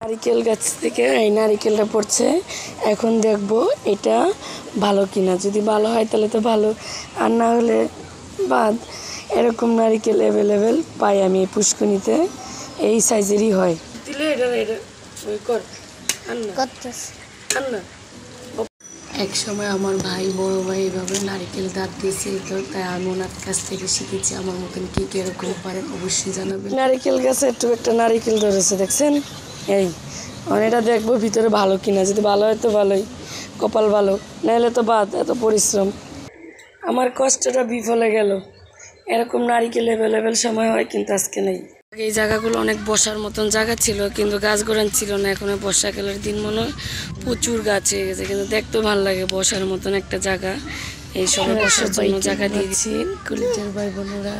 নারিকেল গাছ থেকে এই নারিকেলটা পড়ছে। এখন দেখব এটা ভালো কিনা, যদি ভালো হয় তাহলে তো ভালো, আর না হলে বাদ। এরকম নারিকেল অ্যাভেলেবেল পাই আমি এই পুষ্কনিতে, এই সাইজেরই হয়। দিলে এটা এটা কর আন্না। এক সময় আমার ভাই বড় ভাই এভাবে নারিকেল দাঁত দিয়েছে, তো তাই আমি ওনার কাছ থেকে শিখেছি। আমার মতন কি কিরকম পারেন অবশ্যই জানাবেন। নারিকেল গাছে একটু একটা নারিকেল ধরেছে, দেখছেন? এই মানে এটা দেখবো ভিতরে ভালো কিনা, যদি ভালো হয় তো ভালোই, কপাল ভালো, নাহলে তো বাদ। এত পরিশ্রম, আমার কষ্টটা বিফলে গেল। এরকম নারিকেল অ্যাভেলেবেল সময় হয়, কিন্তু আজকে নেই। এই জায়গাগুলো অনেক বসার মতন জায়গা ছিল, কিন্তু গাছ গোড়ান ছিল না। এখন বর্ষাকালের দিন মনে হয় প্রচুর গাছ হয়ে গেছে, কিন্তু দেখতেও ভালো লাগে বসার মতন একটা জায়গা। এই সবাই বসার জন্য জায়গা দিয়ে দিচ্ছি। কলেজের ভাই বোনেরা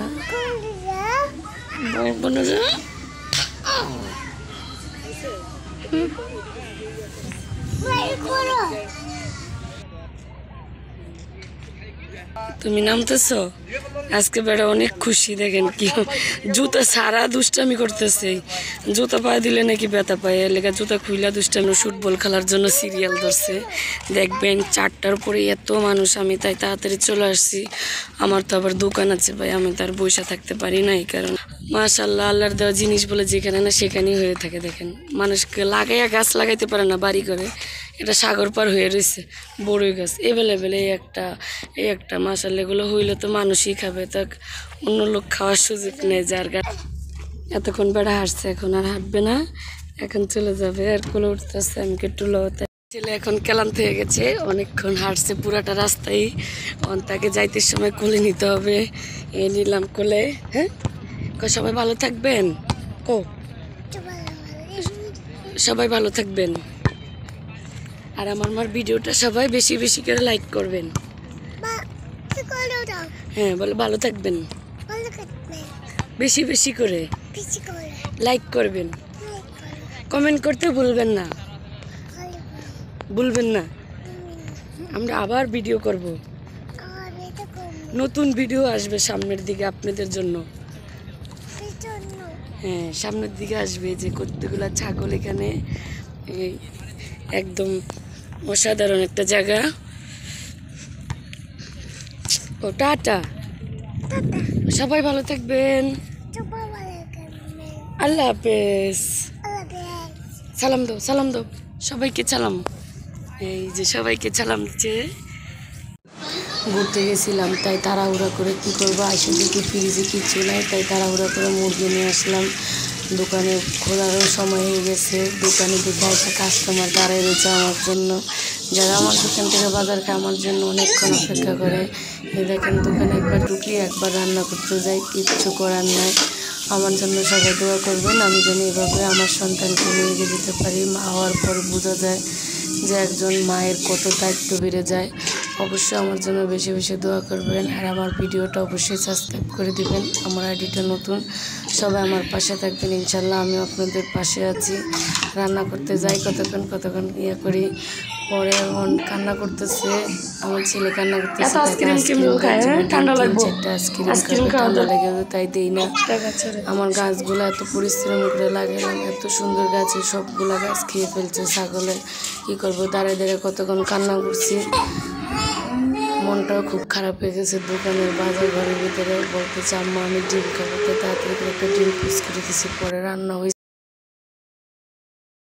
তুমি নামতেছো আজকে? বেড়া অনেক খুশি, দেখেন কি জুতা সারা দুষ্টামি করতেছে। জুতা পায়ে দিলে নাকি ব্যথা পায়, এলাকা জুতা খুইলা দুষ্টামি। ফুটবল খেলার জন্য সিরিয়াল ধরছে, দেখবেন 4টার পরে এত মানুষ। আমি তাই তাড়াতাড়ি চলে আসছি। আমার তো আবার দোকান আছে ভাই, আমি তার বসে থাকতে পারি নাই, কারণ মাশাআল্লাহ আল্লাহর দেওয়া জিনিস বলে যেখানে না সেখানেই হয়ে থাকে। দেখেন মানুষকে লাগাইয়া গাছ লাগাইতে পারে না বাড়ি করে, এটা সাগর পার হয়ে রয়েছে বড়ই গাছ এভেলেবেল। এই একটা মাশাআল্লাহ, এগুলো হইলে তো মানুষই খাবে, তা অন্য লোক খাওয়ার সুযোগ নেই। যার গাছ এতক্ষণ বেড়া হাঁটছে, এখন আর হাঁটবে না, এখন চলে যাবে। আর কোলে উঠতেছে, আমি একটু লতে ছেলে এখন ক্লান্ত হয়ে গেছে, অনেকক্ষণ হাঁটছে পুরাটা রাস্তায়। তাকে যাইতে সময় কোলে নিতে হবে, এ নিলাম কোলে। হ্যাঁ, সবাই ভালো থাকবেন, সবাই ভালো থাকবেন। আর আমার ভিডিওটা সবাই বেশি বেশি করে লাইক করবেন। হ্যাঁ, বলে ভালো থাকবেন, বেশি বেশি করে লাইক করবেন, কমেন্ট করতে ভুলবেন না, ভুলবেন না। আমরা আবার ভিডিও করব, নতুন ভিডিও আসবে সামনের দিকে আপনাদের জন্য। হ্যাঁ, সামনের দিকে আসবে। যে কতগুলা ছাগল এখানে, একদম অসাধারণ একটা জায়গা। ও টাটা, সবাই ভালো থাকবেন, আল্লাহ হাফেজ। সালাম দাও, সালাম দাও, সবাইকে সালাম। এই যে সবাইকে সালাম দিচ্ছে। ঘুরতে গেছিলাম, তাই তাড়াহুড়া করে কি করবো, আসে দেখি ফ্রিজে কিছু নাই, তাই তাড়াহুড়া করে মুরগি নিয়ে আসলাম। দোকানে খোলারও সময় হয়ে গেছে, দোকানে দেখে একটা কাস্টমার দাঁড়ায় রয়েছে আমার জন্য। যারা আমার দোকান থেকে বাজার খায় আমার জন্য অনেকক্ষণ অপেক্ষা করে। এই দেখেন, দোকানে একবার ঢুকি একবার রান্না করতে যাই, কিচ্ছু করার নাই। আমার জন্য সবাই দোয়া করবেন, আমি যেন এভাবে আমার সন্তানকে নিয়ে যেতে পারি। মা হওয়ার পর বোঝা যায় যে একজন মায়ের কত দায়িত্ব বেড়ে যায়। অবশ্যই আমার জন্য বেশি বেশি দোয়া করবেন, আর আমার ভিডিওটা অবশ্যই সাবস্ক্রাইব করে দিবেন। আমার আইডিটা নতুন, সবাই আমার পাশে থাকবেন ইনশাল্লাহ। আমি আপনাদের পাশে আছি। রান্না করতে যাই, কতক্ষণ ইয়ে করি, পরে এখন কান্না করতেছে আমার ছেলে, কান্না করতেছে। ঠান্ডা লেগে তাই দেই না। আমার গাছগুলো এত পরিশ্রম করে লাগালাম, এত সুন্দর গাছে সবগুলা গাছ খেয়ে ফেলছে ছাগলে। কি করবো, দাঁড়িয়ে দাঁড়িয়ে কতক্ষণ কান্না করছি, মনটাও খুব খারাপ হয়ে গেছে। দোকানের বাজার ঘরের ভিতরে বলতেছে আম্মা আমি ডিম খাবো, তাড়াতাড়ি করে একটা ডিম পিস করে দিছি। পরে রান্না হয়েছে।